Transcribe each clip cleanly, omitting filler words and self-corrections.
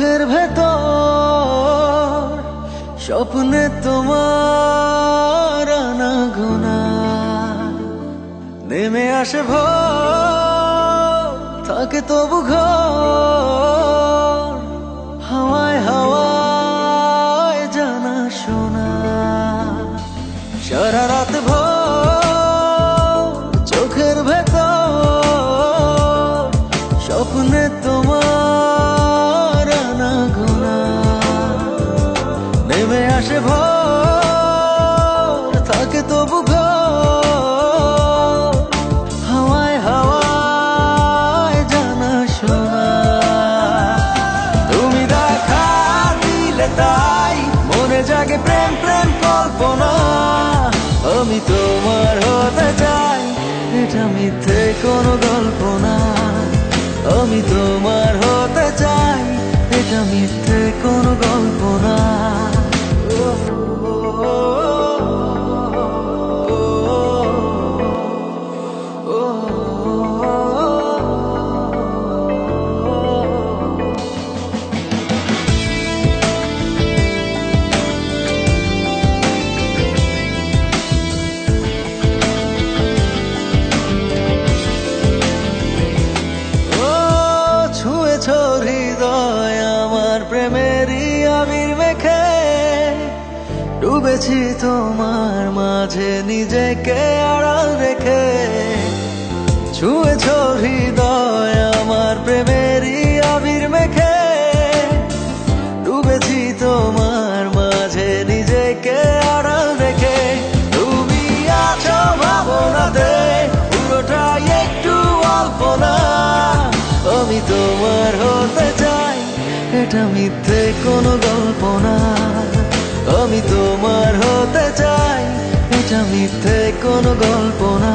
চোখের ভেতর স্বপ্নে তোমার আনাগোনা নেমে আসে ভোর, থাকে তবু ঘর হাওয়ায় হাওয়ায় জানা শোনা। সারা রাত ভোর চোখের ভেতর স্বপ্নে তোমার আনাগোনা নেমে আসে ভোর, থাকে তবু ঘর হাওয়ায় হাওয়ায় জানা শোনা। তুমি দেখা দিলে তাই মনে জাগে প্রেম প্রেম কল্পনা। আমি তোমার হতে চাই, এটা মিথ্যে কোনো গল্প না। আমি তোমার হতে চাই, এটা মিথ্যে কোনো গল্প না। হৃদয় আমার প্রেমেরই আবির মেখে ডুবেছি তোমার মাঝে নিজেকে আড়াল রেখে। ছুঁয়েছ হৃদয় আমার প্রেমেরই আবির মেখে ডুবেছি তোমার মাঝে নিজেকে আড়াল রেখে। তুমি আছো ভাবনাতে পুরোটাই একটু অল্প না। আমি তোমার হতে চাই, এটা মিথ্যে কোনো গল্প না। আমি তোমার হতে চাই, এটা মিথ্যে কোনো গল্প না।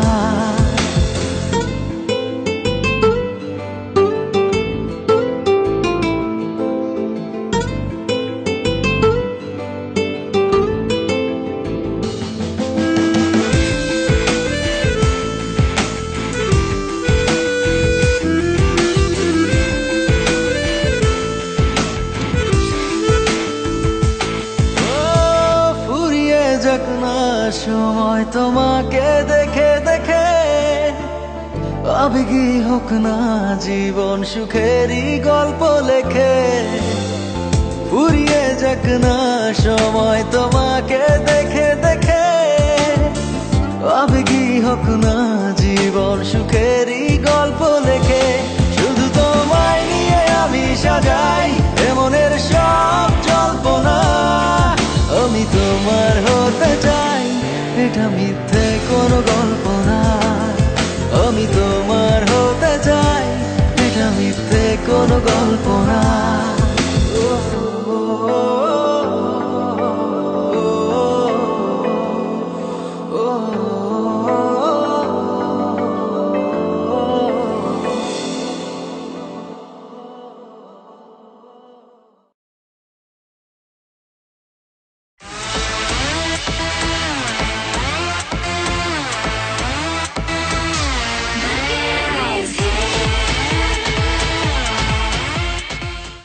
যাক না সময় তোমাকে দেখে দেখে, আবেগী হোক না জীবন সুখেরই গল্প লেখে। ফুরিয়ে যাক না সময় তোমাকে দেখে দেখে, আবেগী হোক না জীবন সুখেরই গল্প লেখে। শুধু তোমায় নিয়ে আমি সাজাই এমনের সব জল্পনা। আমি তোমার হতে চাই, এটা মিথ্যে কোনো গল্প না। আমি তোমার হতে চাই, এটা মিথ্যে কোনো গল্প না।